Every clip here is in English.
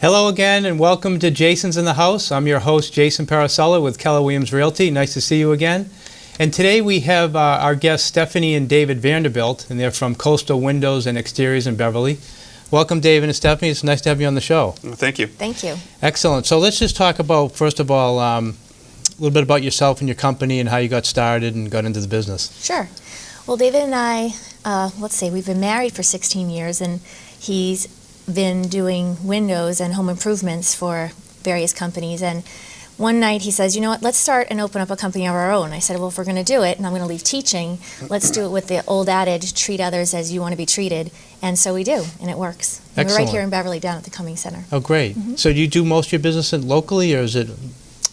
Hello again and welcome to Jason's in the House. I'm your host, Jason Parisella with Keller Williams Realty. Nice to see you again. And today we have our guests Stephanie and David Vanderbilt, and they're from Coastal Windows and Exteriors in Beverly. Welcome, David and Stephanie. It's nice to have you on the show. Thank you. Thank you. Excellent. So let's just talk about, first of all, a little bit about yourself and your company and how you got started and got into the business. Sure. Well, David and I, we've been married for 16 years, and he's been doing windows and home improvements for various companies. And one night he says, you know what, let's start and open up a company of our own. I said, well, if we're going to do it, and I'm going to leave teaching, let's do it with the old adage, treat others as you want to be treated. And so we do, and it works. And we're right here in Beverly down at the Cumming Center. Oh, great. Mm-hmm. So do you do most of your business locally, or is it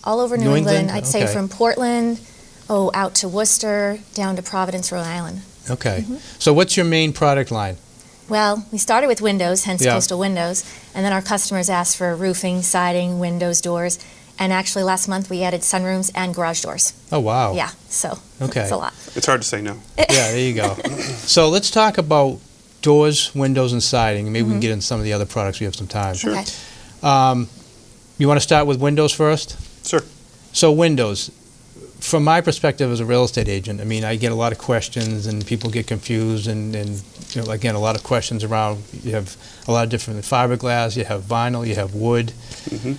all over New England? I'd say from Portland, out to Worcester, down to Providence, Rhode Island. Okay. Mm-hmm. So what's your main product line? Well, we started with windows, hence Coastal Windows, and then our customers asked for roofing, siding, windows, doors, and actually last month we added sunrooms and garage doors. Oh, wow. Yeah, so it's a lot. It's hard to say no. Yeah, there you go. So let's talk about doors, windows, and siding, and maybe we can get into some of the other products. We have some time. Sure. Okay. You want to start with windows first? Sure. So windows. From my perspective as a real estate agent, I mean, I get a lot of questions and people get confused and you know, again, a lot of questions around, you have a lot of different fiberglass, you have vinyl, you have wood. Mm-hmm.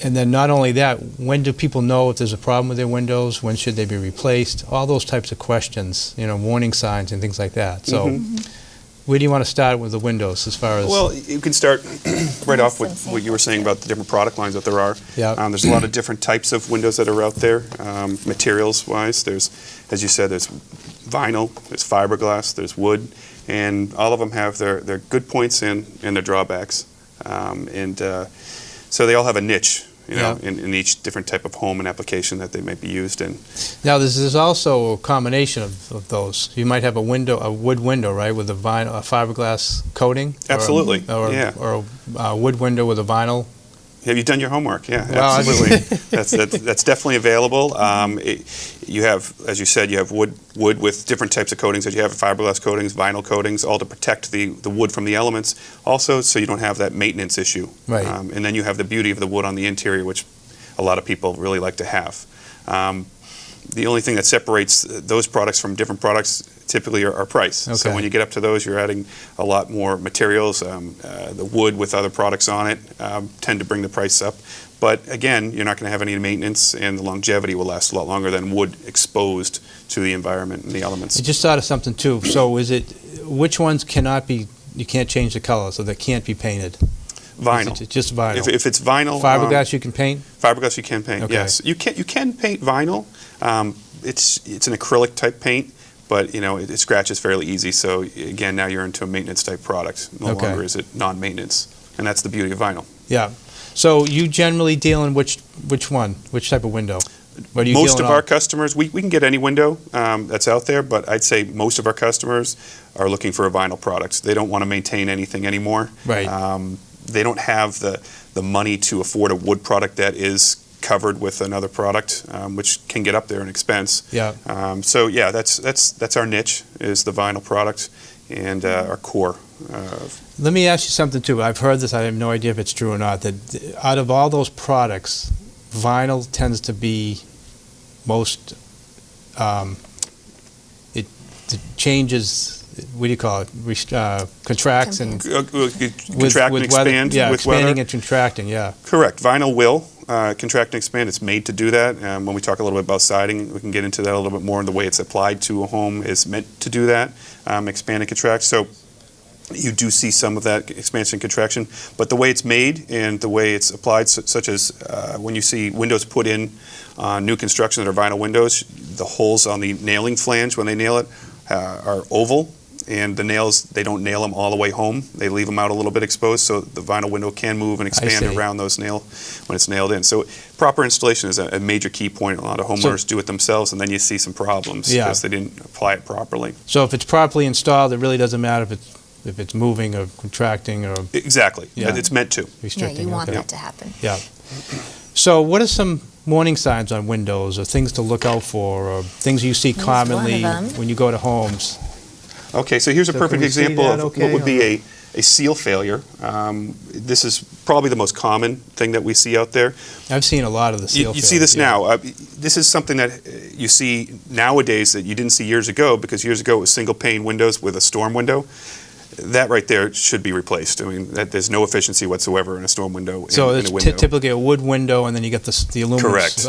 And then not only that, when do people know if there's a problem with their windows? When should they be replaced? All those types of questions, you know, warning signs and things like that. So where do you want to start with the windows as far as... Well, you can start right off with what you were saying about the different product lines that there are. Yeah. There's a lot of different types of windows that are out there, materials-wise. There's, as you said, there's vinyl, there's fiberglass, there's wood, and all of them have their good points and their drawbacks. So they all have a niche, you know, in each different type of home and application that they might be used in. Now, there's also a combination of those. You might have a wood window, right, with a fiberglass coating? Absolutely, or a wood window with a vinyl. Have you done your homework? Yeah, absolutely. that's definitely available. You have, as you said, you have wood with different types of coatings. That you have fiberglass coatings, vinyl coatings, all to protect the wood from the elements. Also, so you don't have that maintenance issue. Right. And then you have the beauty of the wood on the interior, which a lot of people really like to have. The only thing that separates those products from different products typically are price. Okay. So when you get up to those, you're adding a lot more materials. The wood with other products on it tend to bring the price up. But again, you're not going to have any maintenance, and the longevity will last a lot longer than wood exposed to the environment and the elements. I just thought of something too. So which ones cannot be, you can't change the color, so they can't be painted? Vinyl. It's just vinyl. If it's vinyl, fiberglass you can paint. Fiberglass you can paint. Okay. Yes, you can paint vinyl. It's an acrylic type paint, but you know it scratches fairly easy. So again, now you're into a maintenance type product. No longer is it non-maintenance, and that's the beauty of vinyl. Yeah. So you generally deal in which type of window? Most of our customers, we can get any window that's out there, but I'd say most of our customers are looking for a vinyl product. They don't want to maintain anything anymore. Right. They don't have the money to afford a wood product that is covered with another product, which can get up there in expense. Yeah. So yeah, that's our niche, is the vinyl product, and our core. Let me ask you something too. I've heard this. I have no idea if it's true or not. That out of all those products, vinyl tends to be most. It changes. What do you call it? Contracts and contract and expand. Yeah, with expanding weather. And contracting. Yeah. Correct. Vinyl will contract and expand. It's made to do that. When we talk a little bit about siding, we can get into that a little bit more. And the way it's applied to a home is meant to do that, expand and contract. So you do see some of that expansion and contraction, but the way it's made and the way it's applied, such as when you see windows put in new construction that are vinyl windows, the holes on the nailing flange when they nail it are oval, and the nails, they don't nail them all the way home. They leave them out a little bit exposed, so the vinyl window can move and expand around those when it's nailed in. So proper installation is a major key point. A lot of homeowners do it themselves, and then you see some problems because they didn't apply it properly. So if it's properly installed, it really doesn't matter if it's moving or contracting or... Exactly. Yeah. It's meant to. Restricting. Yeah, you want that to happen. Yeah. So what are some warning signs on windows, or things to look out for, or things you see commonly when you go to homes? Okay, so here's a perfect example of what would be a seal failure. This is probably the most common thing that we see out there. I've seen a lot of the seal You see this now. This is something that you see nowadays that you didn't see years ago, because years ago it was single pane windows with a storm window. That right there should be replaced. I mean, there's no efficiency whatsoever in a storm window. So in it's a window. typically a wood window, and then you get the aluminum Correct.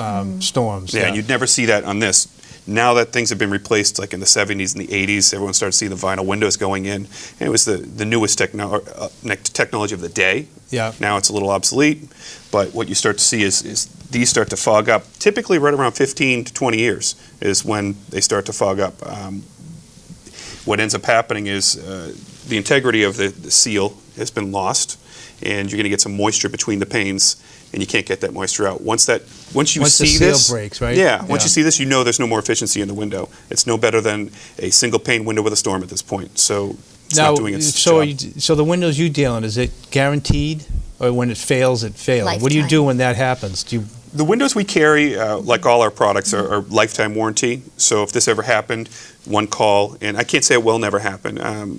storms. Yeah, and you'd never see that on this. Now that things have been replaced, like in the 70s and the 80s, everyone started seeing the vinyl windows going in. And it was the newest technology of the day. Yeah. Now it's a little obsolete. But what you start to see is these start to fog up. Typically right around 15 to 20 years is when they start to fog up. What ends up happening is the integrity of the seal has been lost, and you're going to get some moisture between the panes, and you can't get that moisture out. Once you see the this, seal breaks, right? Yeah. Once you see this, you know there's no more efficiency in the window. It's no better than a single pane window with a storm at this point. So it's not doing its job. So the windows you deal in, is it guaranteed, or when it fails, it fails? Lifetime. What do you do when that happens? The windows we carry, like all our products, are lifetime warranty. So if this ever happened, one call, and I can't say it will never happen.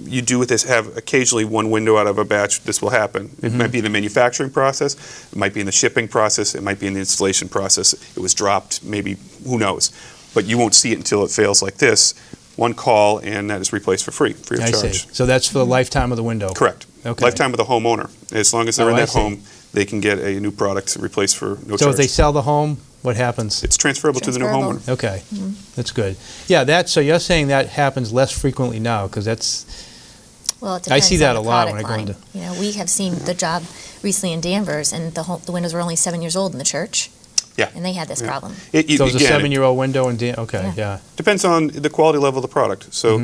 You do with this have occasionally one window out of a batch, this will happen. It might be in the manufacturing process, it might be in the shipping process, it might be in the installation process. It was dropped, maybe, who knows. But you won't see it until it fails like this. One call, and that is replaced for free of I charge. see. So that's for the lifetime of the window? Correct. Okay. Lifetime of the homeowner. As long as they're in I that see. home, they can get a new product replaced for no So charge. if they sell the home, what happens? It's transferable to the new Transferable. homeowner. Okay, that's good. Yeah, so you're saying that happens less frequently now, because that's, Well, it I depends see that on a the lot when I product go line. You know, we have seen the job recently in Danvers, and the windows were only 7 years old in the church. Yeah. And they had this Yeah. problem. so it's a Again, 7-year-old window, and okay, Yeah. yeah. depends on the quality level of the product. So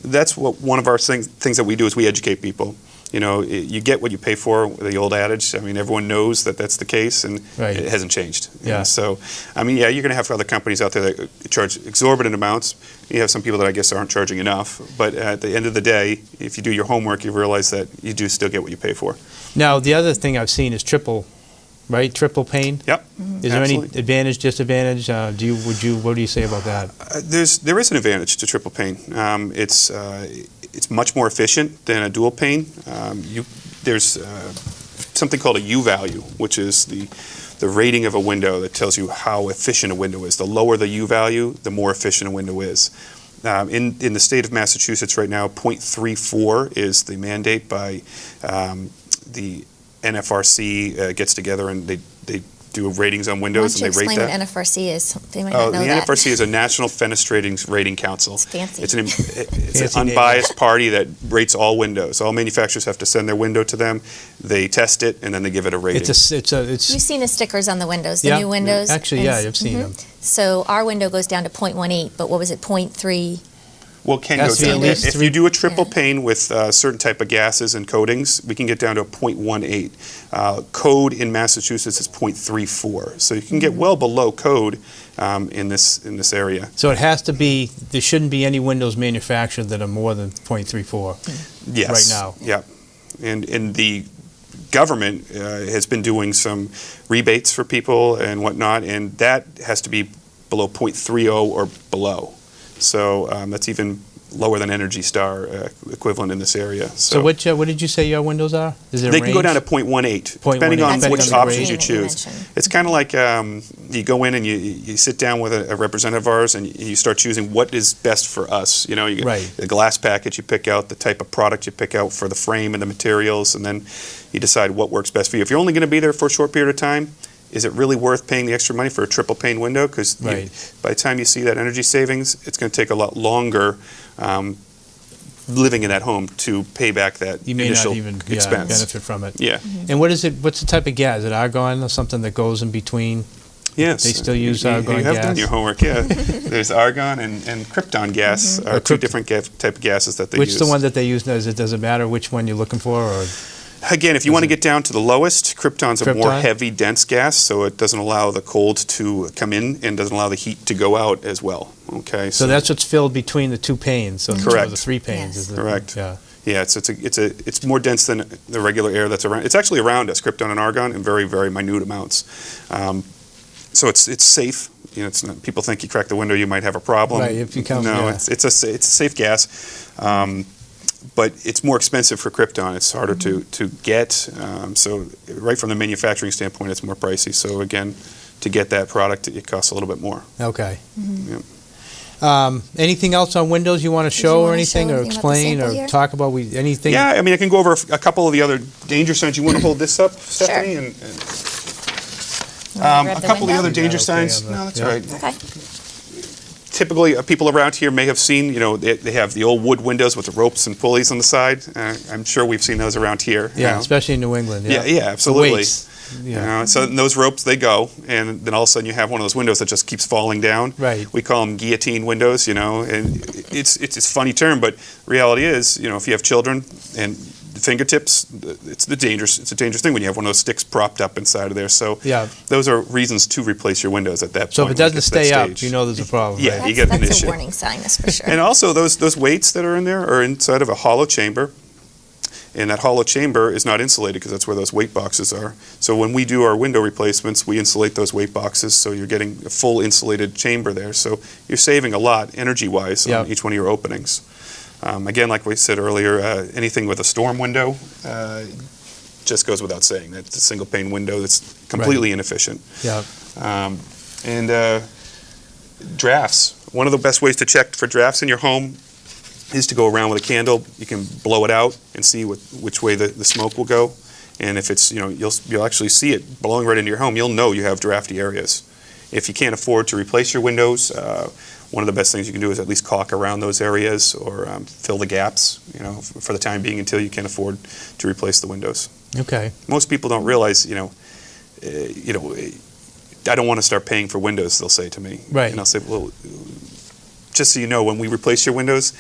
that's what one of our things that we do is we educate people. You know, you get what you pay for, the old adage. I mean, everyone knows that that's the case, and Right. it hasn't changed. Yeah. And so, I mean, yeah, you're going to have other companies out there that charge exorbitant amounts. You have some people that I guess aren't charging enough. But at the end of the day, if you do your homework, you realize that you do still get what you pay for. Now, the other thing I've seen is triple, right? Triple pane? Yep. Is there any Absolutely. advantage, disadvantage? What do you say about that? There is an advantage to triple pane. It's much more efficient than a dual pane. There's something called a U value, which is the rating of a window that tells you how efficient a window is. The lower the U value, the more efficient a window is. In the state of Massachusetts right now, 0.34 is the mandate by the NFRC gets together and they do ratings on Why windows don't you and they rate explain that. what NFRC is? They might Oh, not know the that. NFRC is a National Fenestrating Rating Council. It's fancy. It's Fancy an name. unbiased party that rates all windows. All manufacturers have to send their window to them. They test it and then they give it a rating. You've seen the stickers on the windows, the Yeah. new windows. Actually, yeah, I've seen them. So our window goes down to 0.18, but what was it, 0.3? Well, can Has go to be at down. least If three- you do a triple Yeah. pane with certain type of gases and coatings, we can get down to a 0.18. Code in Massachusetts is 0.34. So you can get well below code in this area. So it has to be, there shouldn't be any windows manufactured that are more than 0.34. Yes. Right now. Yep. And the government has been doing some rebates for people and whatnot, and that has to be below 0.30 or below. So that's even lower than Energy Star equivalent in this area. So what did you say your windows are? Is there a They can go range? down to 0.18, 0.18, depending on depending which on the options grade. you That you choose. mentioned. It's kind of like you go in and you sit down with a representative of ours and you start choosing what is best for us. You know, you get Right. the glass package you pick out, the type of product you pick out for the frame and the materials, and then you decide what works best for you. If you're only going to be there for a short period of time, is it really worth paying the extra money for a triple pane window? Because Right. by the time you see that energy savings, it's going to take a lot longer living in that home to pay back that You may initial not even expense. benefit from it. Yeah. And what is it? What's the type of gas? Is it argon or something that goes in between? Yes. They still use You argon have done gas? your homework, yeah. There's argon and krypton gas are two different type of gases that they Which use. the one that they use? Does it matter which one you're looking for? Or Again, if you want to get down to the lowest, krypton's a more Krypton? heavy, dense gas, so it doesn't allow the cold to come in and doesn't allow the heat to go out as well. Okay, so that's what's filled between the two panes. So Correct. Or the three panes. Yes. Is the, Correct. Yeah. yeah, it's more dense than the regular air that's around. It's actually around us, krypton and argon, in very, very minute amounts. So it's safe. You know, it's not, people think you crack the window, you might have a problem. Right, if you come- No, yeah. it's a safe gas. but it's more expensive for Krypton. It's harder to get. So right from the manufacturing standpoint, it's more pricey. So again, to get that product, it costs a little bit more. Okay. Yep. Anything else on Windows you want to show or anything, or explain or talk about? Anything? Yeah, I mean, I can go over a couple of the other danger signs. You want to hold this up, Stephanie? Sure. A couple of the other danger signs. No, that's all right. Okay. Typically, people around here may have seen, they have the old wood windows with the ropes and pulleys on the side. I'm sure we've seen those around here. Yeah, especially in New England. Yeah, absolutely. The weights. Yeah. So those ropes, they go, and then all of a sudden you have one of those windows that just keeps falling down. Right. We call them guillotine windows, and it's a funny term, but reality is, if you have children and the fingertips, it's a dangerous thing when you have one of those sticks propped up inside of there. So yeah, those are reasons to replace your windows at that point. So if it doesn't stay up, you know there's a problem. Yeah, right? you get an issue. That's a warning sign, that's for sure. And also those weights that are in there are inside of a hollow chamber. And that hollow chamber is not insulated because that's where those weight boxes are. So when we do our window replacements, we insulate those weight boxes so you're getting a full insulated chamber there. So you're saving a lot energy-wise on each one of your openings. Again, like we said earlier, anything with a storm window just goes without saying. That's a single pane window that's completely inefficient. Yeah. And drafts. One of the best ways to check for drafts in your home is to go around with a candle. You can blow it out and see which way the smoke will go. And if it's, you'll actually see it blowing right into your home. You'll know you have drafty areas. If you can't afford to replace your windows, one of the best things you can do is at least caulk around those areas or fill the gaps, for the time being until you can afford to replace the windows. Okay. Most people don't realize, I don't want to start paying for windows, they'll say to me. Right. And I'll say, well, just so you know, when we replace your windows,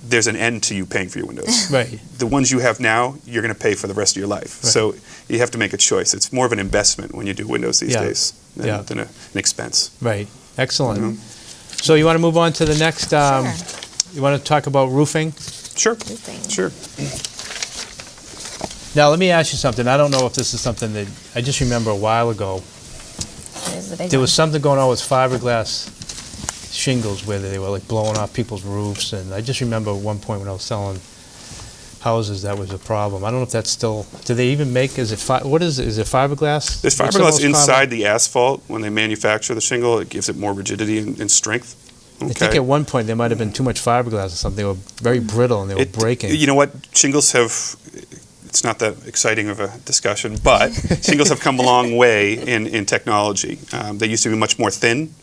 there's an end to you paying for your windows. Right. The ones you have now, you're going to pay for the rest of your life. Right. So you have to make a choice. It's more of an investment when you do windows these days than an expense. Right. Excellent. So you want to move on to the next, you want to talk about roofing? Sure. Roofing. Sure. Now let me ask you something. I don't know if this is something that, I just remember a while ago, there was something going on with fiberglass shingles where they were like blowing off people's roofs, and I just remember at one point when I was selling houses that was a problem. I don't know if that's still, do they even make, is it fiberglass? There's fiberglass inside the asphalt when they manufacture the shingle. It gives it more rigidity and strength. Okay. I think at one point there might have been too much fiberglass or something. They were very brittle and they were breaking. You know what? Shingles have, it's not that exciting of a discussion, but shingles have come a long way in technology. They used to be much more thin.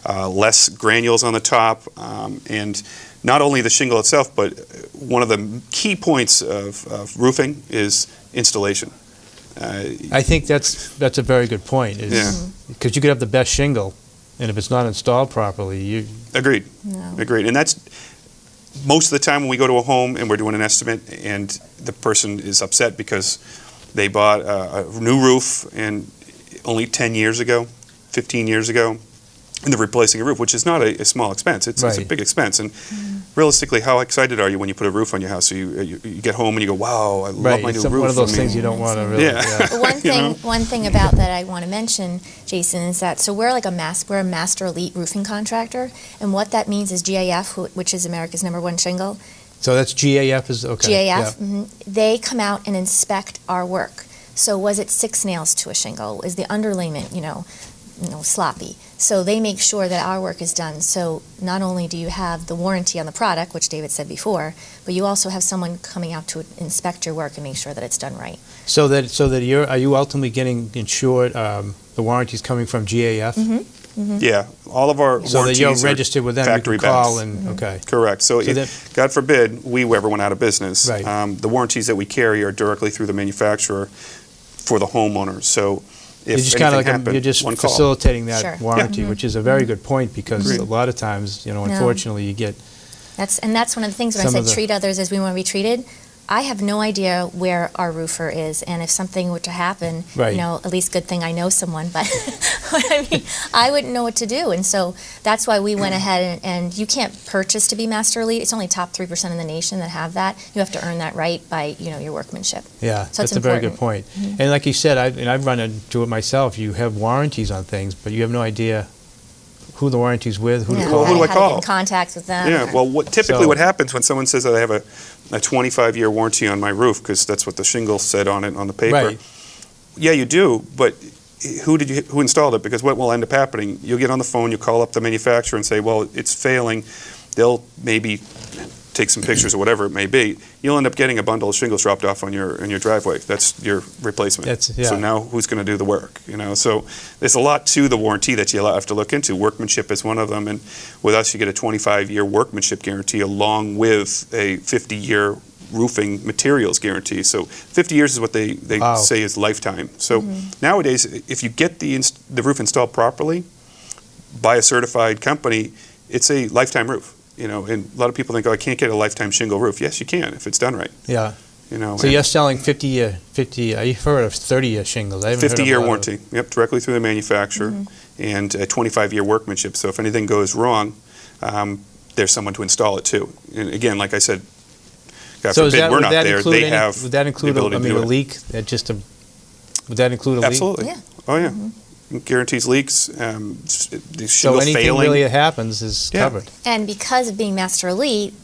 Less granules on the top, and not only the shingle itself, but one of the key points of roofing is installation. I think that's a very good point. Because you could have the best shingle, and if it's not installed properly, you... Agreed. No. Agreed. And that's most of the time when we go to a home and we're doing an estimate and the person is upset because they bought a new roof and only 10 years ago, 15 years ago, and they're replacing a roof, which is not a small expense. It's a big expense. And realistically, how excited are you when you put a roof on your house? So you get home and you go, wow, I love my new roof. One of those things you don't want to really... One thing about that I want to mention, Jason, is that, so we're like we're a master elite roofing contractor, and what that means is GAF, which is America's #1 shingle. So that's GAF is, okay. GAF, they come out and inspect our work. So was it 6 nails to a shingle? Is the underlayment, sloppy? So they make sure that our work is done. So not only do you have the warranty on the product, which David said before, but you also have someone coming out to inspect your work and make sure that it's done right. So that are you ultimately getting insured? The warranty's coming from GAF. Mm-hmm. Yeah, all of our so warranties that you're registered with them. Factory you can call backs. and okay. Correct. So God forbid we ever went out of business. Right. The warranties that we carry are directly through the manufacturer for the homeowner. So if you're just kind of happened, you're just one call. facilitating that warranty, Yeah. which is a very good point because Agreed. a lot of times, unfortunately, you get. That's one of the things when I said treat others as we want to be treated. I have no idea where our roofer is, and if something were to happen, Right. at least good thing I know someone, but I wouldn't know what to do. And so that's why we went ahead and you can't purchase to be Master Elite. It's only top 3% in the nation that have that. You have to earn that right by, your workmanship. Yeah, So that's a very good point. Mm-hmm. And like you said, I've run into it myself. You have warranties on things, but you have no idea who the warranty's with, who to Yeah, call. Who do I how to get call? in contact with them. Yeah, or- well, typically So- what happens when someone says that I have a 25-year warranty on my roof, because that's what the shingle said on it on the paper. Right. Yeah, you do, but who installed it? Because what will end up happening, you'll get on the phone, you call up the manufacturer and say, well, it's failing. They'll maybe take some pictures or whatever it may be. You'll end up getting a bundle of shingles dropped off on in your driveway. That's your replacement. Yeah. So now who's going to do the work? So there's a lot to the warranty that you have to look into. Workmanship is one of them, and with us you get a 25-year workmanship guarantee along with a 50-year roofing materials guarantee. So 50 years is what they Wow. say is lifetime. So nowadays, if you get the roof installed properly by a certified company, it's a lifetime roof. And a lot of people think, oh, I can't get a lifetime shingle roof. Yes, you can if it's done right. Yeah. So and you're selling 50-year, you've heard of 30-year shingles. I haven't heard of 50-year a lot of- warranty. Yep, directly through the manufacturer, and a 25-year workmanship. So if anything goes wrong, there's someone to install it too. And again, like I said, God So is forbid that, we're would not that there. include They any, have would that the include ability a to do it. leak? Would that include a leak? Absolutely. Yeah. Oh yeah. Guarantees leaks. The So shingle anything failing. really that happens is Yeah. covered. And because of being Master Elite,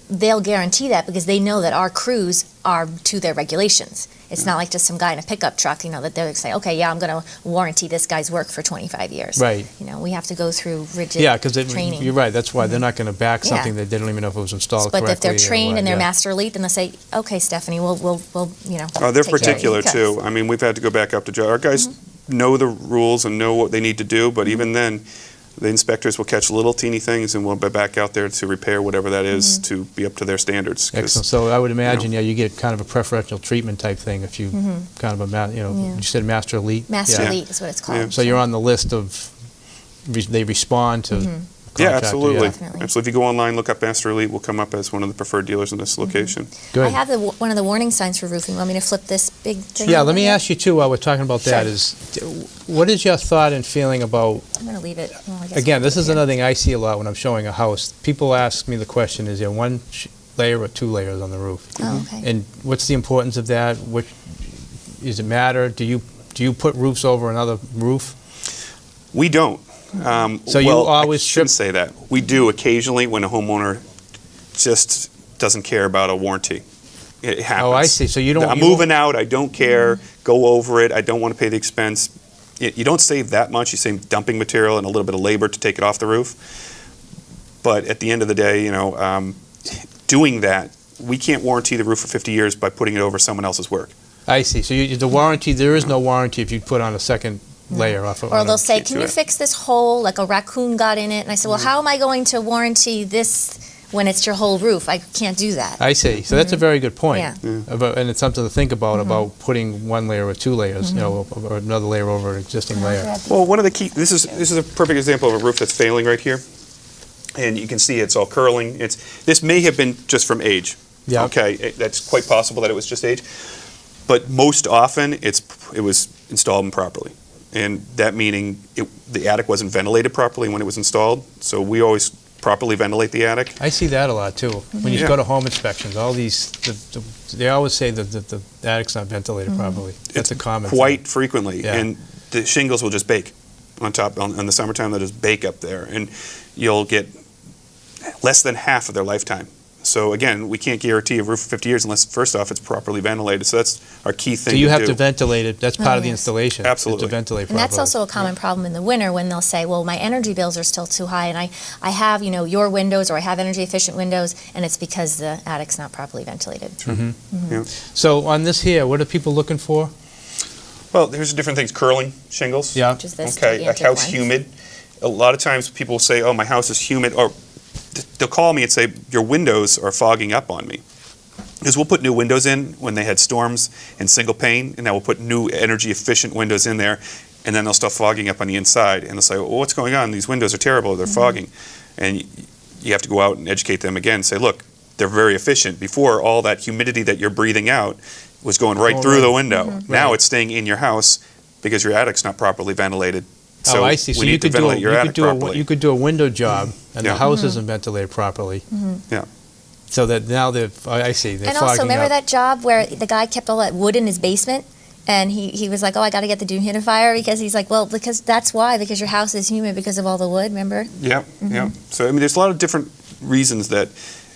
they'll guarantee that because they know that our crews are to their regulations. It's not like just some guy in a pickup truck, that they'll say, okay, yeah, I'm going to warranty this guy's work for 25 years. Right. We have to go through rigid Yeah, because training. you're right. That's why they're not going to back Yeah. something that they don't even know if it was installed But correctly. if they're or trained what, and they're yeah. Master Elite, then they'll say, okay, Stephanie, we'll Oh, they're take care of you." particular Yes. too. I mean, we've had to go back up to job. Our guys know the rules and know what they need to do, but even then, the inspectors will catch little teeny things and we'll be back out there to repair whatever that is to be up to their standards. 'Cause Excellent. So I would imagine, you get kind of a preferential treatment type thing if you kind of Yeah. you said Master Elite. Master Yeah. Elite is what it's called. Yeah. So you're on the list of, they respond to Yeah, contractor, absolutely. Definitely. Absolutely. If you go online, look up Master Elite, we'll come up as one of the preferred dealers in this location. Good. I have one of the warning signs for roofing. Want me to flip this big thing? Yeah, over let me here? ask you too, while we're talking about that, Sure. is what is your thought and feeling about, I'm going to leave it. Well, I guess again, we'll this leave is it here. another thing I see a lot when I'm showing a house. People ask me the question, is there one layer or two layers on the roof? Oh, okay. And what's the importance of that? Does it matter? Do you put roofs over another roof? We don't. So you well, always I shouldn't say that. We do occasionally when a homeowner just doesn't care about a warranty. It happens. Oh, I see. So you don't. I'm you won't- moving out. I don't care. Go over it. I don't want to pay the expense. You don't save that much. You save dumping material and a little bit of labor to take it off the roof. But at the end of the day, doing that, we can't warranty the roof for 50 years by putting it over someone else's work. I see. So the warranty, there is no warranty if you put on a second layer off of. Or they'll say, can't can do you it. fix this hole? Like a raccoon got in it. And I said, well, how am I going to warranty this when it's your whole roof? I can't do that. I see. So that's a very good point. Yeah. And it's something to think about putting one layer or two layers, or another layer over an existing layer. Well, one of the key. This is a perfect example of a roof that's failing right here, and you can see it's all curling. This may have been just from age. Yeah. Okay, that's quite possible that it was just age, but most often it was installed improperly, and that meaning the attic wasn't ventilated properly when it was installed. So we always properly ventilate the attic. I see that a lot too. When you Yeah. go to home inspections, all these, they always say that the attic's not ventilated properly. That's a common thing. Quite frequently, Yeah. and the shingles will just bake on top. In the summertime, they'll just bake up there, and you'll get less than half of their lifetime. So again, we can't guarantee a roof for 50 years unless, first off, it's properly ventilated. So that's our key thing So you to have do. to ventilate it. That's part of the yes. installation. Absolutely. Is to ventilate And properly. that's also a common problem in the winter when they'll say, well, my energy bills are still too high, and I have, your windows, or I have energy efficient windows, and it's because the attic's not properly ventilated. So on this here, what are people looking for? Well, there's different things. Curling shingles. Yeah. Which is this Okay, a gigantic house one. humid. A lot of times people say, oh, my house is humid, or they'll call me and say, your windows are fogging up on me. Because we'll put new windows in when they had storms and single pane, and now we'll put new energy efficient windows in there, and then they'll start fogging up on the inside. And they'll say, well, what's going on? These windows are terrible. They're fogging. And you have to go out and educate them again and say, look, they're very efficient. Before, all that humidity that you're breathing out was going right through the window. Now Right. it's staying in your house because your attic's not properly ventilated. So I see. So we you need to could do ventilate your attic properly. you could do a window job, and Yeah. the house isn't ventilated properly. Yeah. So that now I see. They're And also, fogging remember up. that job where the guy kept all that wood in his basement? And he was like, oh, I got to get the dehumidifier, because he's like, well, because that's why, because your house is humid because of all the wood, remember? Yeah, yeah. So, I mean, there's a lot of different reasons that,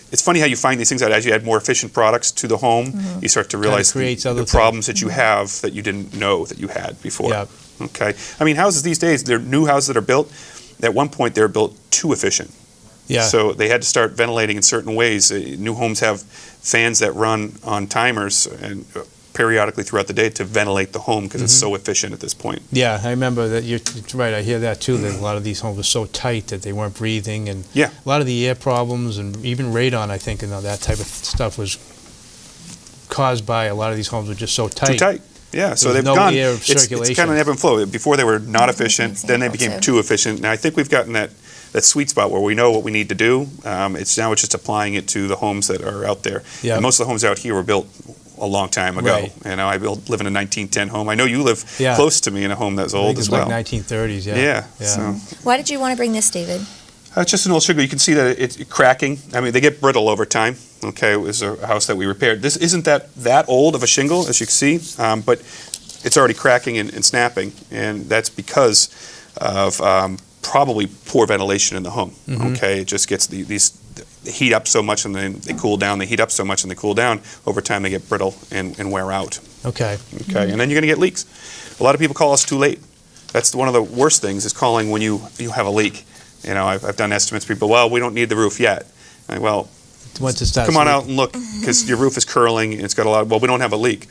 it's funny how you find these things out. As you add more efficient products to the home, you start to realize the problems that you have that you didn't know that you had before. Yeah. Okay. I mean, houses these days, they're new houses that are built. At one point, they were built too efficient. Yeah. So they had to start ventilating in certain ways. New homes have fans that run on timers and periodically throughout the day to ventilate the home because it's so efficient at this point. Yeah, I remember that. You're right. I hear that too. That a lot of these homes were so tight that they weren't breathing, and Yeah. a lot of the air problems and even radon, I think, and all that type of stuff was caused by a lot of these homes were just so tight. Too tight. Yeah, so There's they've no gone. air of It's circulation. kind of ebb and flow. Before they were not efficient, then they example, became too. too efficient. Now I think we've gotten that sweet spot where we know what we need to do. It's just applying it to the homes that are out there. Yeah. And most of the homes out here were built a long time ago. Right. You know, I live in a 1910 home. I know you live Yeah. close to me in a home that's I think old it's as well. like 1930s. Yeah. Yeah. Yeah. So Why did you want to bring this, David? it's just an old shingle. You can see that it's cracking. I mean, they get brittle over time. Okay, it was a house that we repaired. This isn't that old of a shingle, as you can see, but it's already cracking and snapping, and that's because of probably poor ventilation in the home. Okay, it just gets these they heat up so much and then they cool down. They heat up so much and they cool down. Over time, they get brittle and wear out. Okay. Okay, and then you're going to get leaks. A lot of people call us too late. That's one of the worst things is calling when you have a leak. You know, I've done estimates. People, well, we don't need the roof yet. I'm like, well, Once it starts come on leaking. out and look because your roof is curling and it's got a lot. Well, we don't have a leak.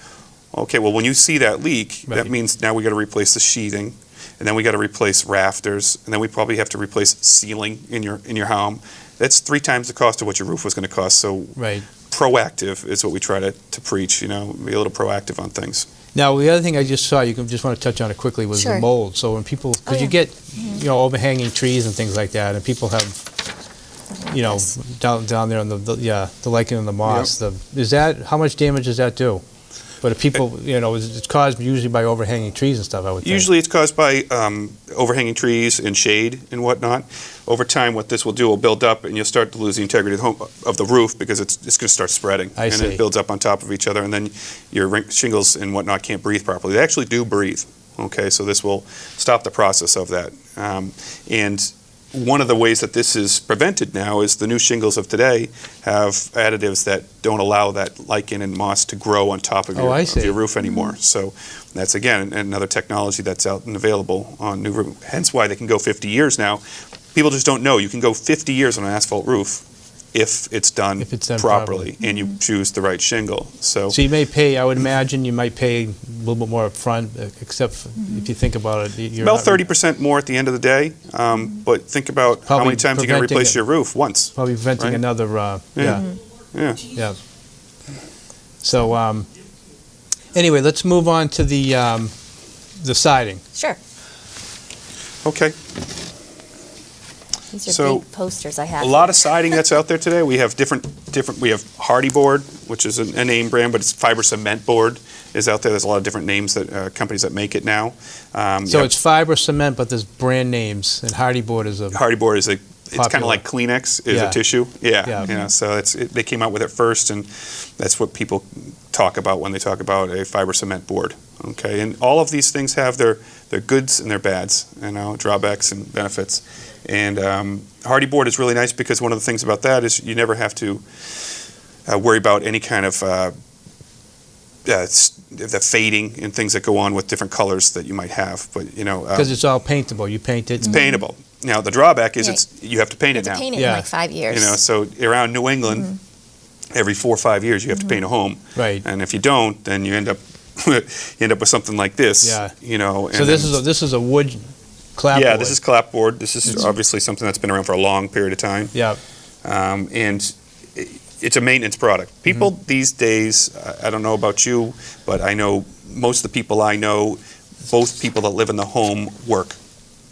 Okay, well, when you see that leak, that Right. means now we got to replace the sheathing, and then we got to replace rafters, and then we probably have to replace ceiling in your home. That's 3 times the cost of what your roof was going to cost. So Right. proactive is what we try to preach. You know, be a little proactive on things. Now, the other thing I just saw, just want to touch on it quickly, was Sure. the mold. So when people, because you yeah. get, overhanging trees and things like that, and people have, Yes. down there on the lichen and the moss. How much damage does that do? But if people, it's caused usually by overhanging trees and stuff, I would think. Usually it's caused by overhanging trees and shade and whatnot. Over time, what this will do will build up, and you'll start to lose the integrity of the roof because it's going to start spreading. I and see. it builds up on top of each other, and then your shingles and whatnot can't breathe properly. They actually do breathe. Okay, so this will stop the process of that. And one of the ways that this is prevented now is the new shingles of today have additives that don't allow that lichen and moss to grow on top of I see. your roof anymore. So that's, again, another technology that's out and available on new roof. Hence why they can go 50 years now. People just don't know. You can go 50 years on an asphalt roof if it's done, properly and you choose the right shingle. So you may pay, I would imagine you might pay a little bit more up front, except if you think about it. You're about not 30% more at the end of the day. But think about how Probably many times you're going to preventing replace it. your roof. Once. Probably preventing Right. another, Yeah. yeah. So, anyway, let's move on to the siding. Sure. Okay. These are So, big posters I have. A lot of siding that's out there today. We have different. We have Hardy board, which is a name brand, but it's fiber cement board is out there. There's a lot of different names that companies that make it now. So it's fiber cement, but there's brand names, and Hardy board is a Hardy board is it's kind Popular. of like Kleenex is Yeah. a tissue. Yeah. Yeah. So they came out with it first, and that's what people talk about when they talk about a fiber cement board. Okay, and all of these things have their goods and their bads, drawbacks and benefits. And Hardy board is really nice because one of the things about that is you never have to worry about any kind of the fading and things that go on with different colors that you might have. But because it's all paintable. You paint it. it's paintable. Now the drawback is you have to paint You it have to now. paint it Yeah. in like 5 years. So around New England, every 4 or 5 years you have to paint a home. Right. And if you don't, then you end up with something like this. Yeah. And So this is a wood clapboard. yeah, this is clapboard. This is obviously something that's been around for a long period of time. Yeah. And it's a maintenance product. People these days, I don't know about you, but I know most of the people I know, both people that live in the home work.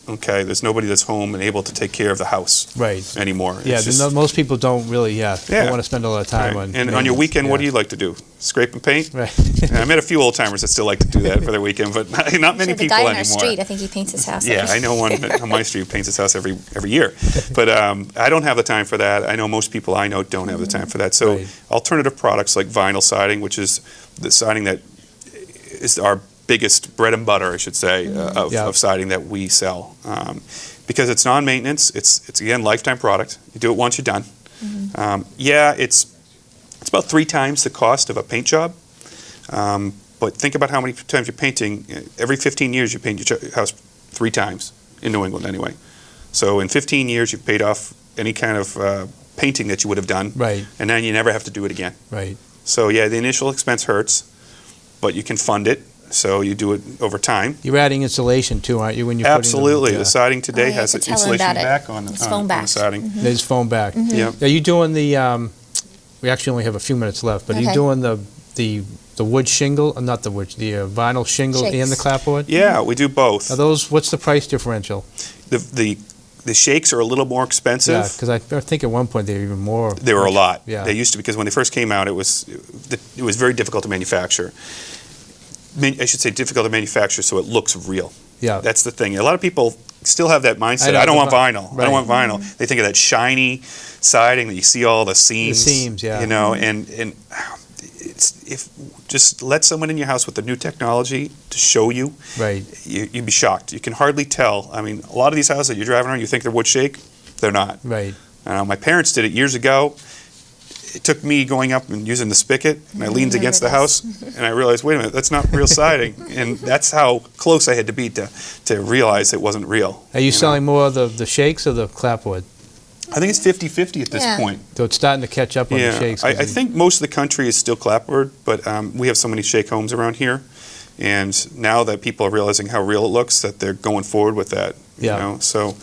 Okay, there's nobody that's home and able to take care of the house Right. anymore. Yeah. It's just- Most people don't really. Don't want to spend a lot of time right. on. And on your maintenance. weekend, what do Yeah. you like to do? Scrape and paint? Right. And I met a few old timers that still like to do that for their weekend, but not many the people guy anymore. on our street, I think he paints his house. Yeah, I know one on my street who paints his house every year. But I don't have the time for that. I know most people I know don't have the time for that. So Right. alternative products like vinyl siding, which is the siding that is our biggest bread and butter, I should say, of siding that we sell. Because it's non-maintenance, it's again, lifetime product. You do it once, you're done. Yeah, it's about 3 times the cost of a paint job. But think about how many times you're painting. Every 15 years you paint your house 3 times, in New England anyway. So in 15 years you've paid off any kind of painting that you would have done. Right. And then you never have to do it again. Right. So yeah, the initial expense hurts, but you can fund it. So you do it over time. You're adding insulation too, aren't you? When you're Absolutely. putting The siding today yeah, has I could tell insulation about it. back on the siding. There's foam back. Yeah. Are you doing the? We actually only have a few minutes left, but are you Okay. doing the wood shingle? Not the wood, the vinyl shingle Shakes. and the clapboard? Yeah, we do both. Are those? What's the price differential? The shakes are a little more expensive. Yeah, because I think at one point they were even more. They were a lot. Yeah. They used to, because when they first came out, it was very difficult to manufacture. I should say difficult to manufacture so it looks real. Yeah. That's the thing. A lot of people still have that mindset. I I don't know, want vinyl. I right. don't want vinyl. They think of that shiny siding that you see all the seams. The seams, yeah. You know, and if just let someone in your house with the new technology to show you, Right. you'd be shocked. You can hardly tell. I mean, a lot of these houses that you're driving around, you think they're wood shake. They're not. Right. My parents did it years ago. It took me going up and using the spigot, and I leaned against the house, and I realized, wait a minute, that's not real siding. And that's how close I had to be to realize it wasn't real. Are you selling more of the shakes or the clapboard? I think it's 50-50 at this point. So it's starting to catch up on the Yeah, shakes. I think most of the country is still clapboard, but we have so many shake homes around here, and now that people are realizing how real it looks, that they're going forward with that. You Yeah. know, so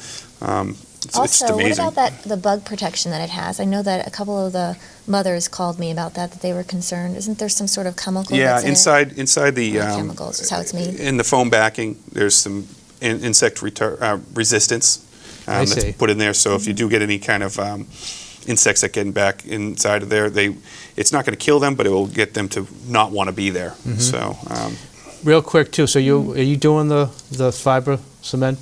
it's Also, what amazing. about the bug protection that it has? I know that a couple of the mothers called me about that they were concerned. Isn't there some sort of chemical Yeah, that's in inside the Not chemicals, it's how it's made. in the foam backing, there's some insect resistance I see. that's put in there. So if you do get any kind of insects that get back inside of there, it's not going to kill them, but it will get them to not want to be there. So Real quick too. So are you doing the fiber cement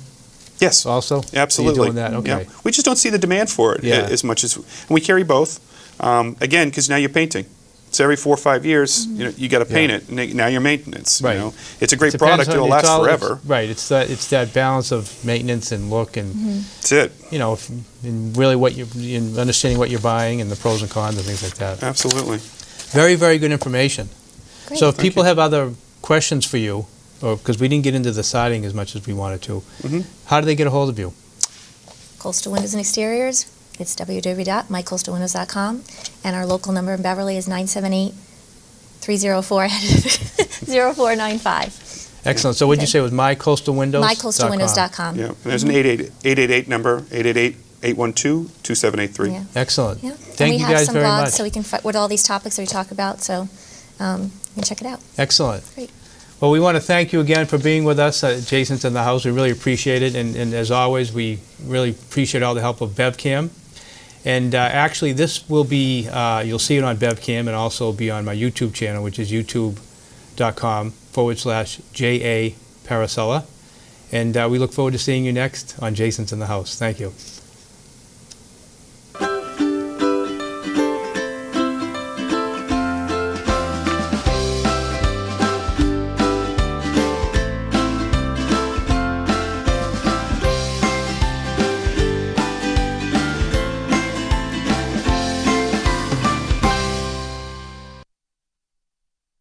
yes, also? absolutely. You're doing that? Okay. Yeah. We just don't see the demand for it Yeah. as much as, and we carry both. Again, because now you're painting. So every 4 or 5 years, you got to paint it. And now you're maintenance. Right. You know? It's a great Depends product. on- It'll it's last all- forever. Right. It's that balance of maintenance and look and That's it. and really what in understanding what you're buying and the pros and cons and things like that. Absolutely. Very, very good information. Great. So if Thank people you. have other questions for you, or because we didn't get into the siding as much as we wanted to, how do they get a hold of you? Coastal Windows and Exteriors, it's www.mycoastalwindows.com, and our local number in Beverly is 978-304-0495. Excellent. So what did you say it was mycoastalwindows.com? mycoastalwindows.com. Yeah. And there's an 888 number, 888-812-2783. Yeah. Excellent. Yeah. Thank you and we guys have some very blogs much. so we can with all these topics that we talk about, so you can check it out. Excellent. Great. Well, we want to thank you again for being with us. Jason's in the house. We really appreciate it. And as always, we really appreciate all the help of BevCam. And actually, this will be, you'll see it on BevCam and also be on my YouTube channel, which is youtube.com/JA Parisella. And we look forward to seeing you next on Jason's in the House. Thank you.